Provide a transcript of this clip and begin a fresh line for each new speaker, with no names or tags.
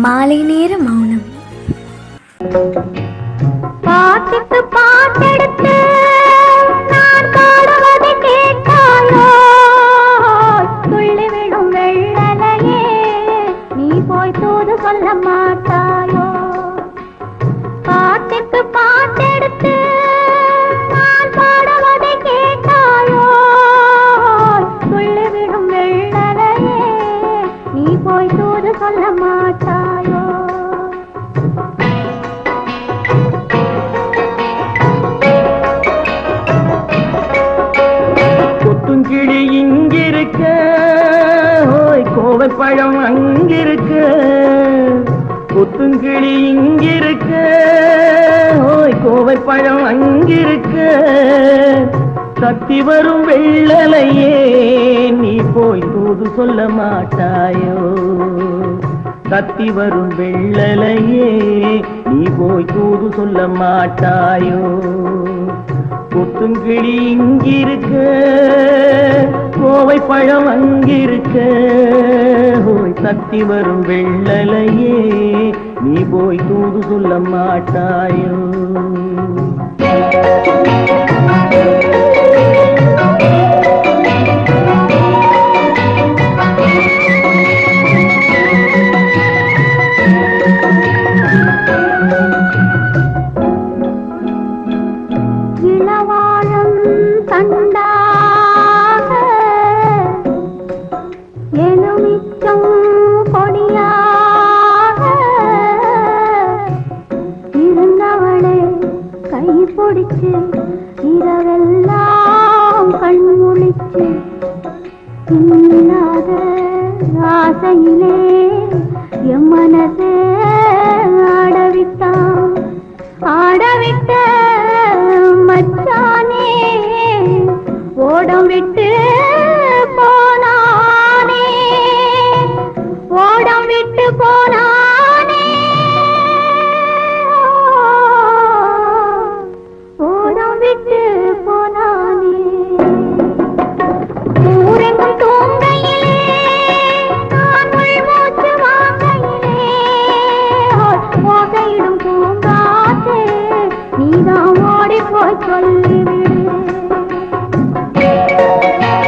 மாலை நேர மௌனம்.
பாட்டுக்கு பாட்டெடுத்து நான் பாடுவதை கேட்டாயோ, துள்ளி விடும் வெள்ளலையே நீ போய் தூது சொல்ல மாட்டாயோ. பாட்டுக்கு பாட்டெடுத்து நான் பாடுவதை கேட்டாயோ, துள்ளி விடும் வெள்ளலையே நீ போய் தூது சொல்ல மாட்டாயோ.
கொத்துங்கிளி இங்கிருக்க, கோவை பழம் அங்கிருக்க. கொத்துங்கிளி இங்கிருக்க, கோவை பழம் அங்கிருக்க. தத்தி வரும் வெள்ளலையே நீ போய் தூது சொல்ல மாட்டாயோ. தத்தி வரும் வெள்ளலையே நீ போய் தூது சொல்ல மாட்டாயோ. கொத்துங்கிளி இங்கிருக்க, கோவை பழம் அங்கிருக்க. தத்தி வரும் வெள்ளலையே நீ போய் தூது சொல்ல மாட்டாயோ.
இளவாழம் தண்டாக எலுமிச்சம் கொடியாக இருந்தவளே கை பிடிச்சு இரவெல்லாம் கண் முழிச்சு இல்லாத ஆசையிலே என் மனசே ஆடவிட்டான். ஆடவிட்ட மச்சானே ஓடம் விட்டு போனானே, ஓடம் விட்டு போனானே.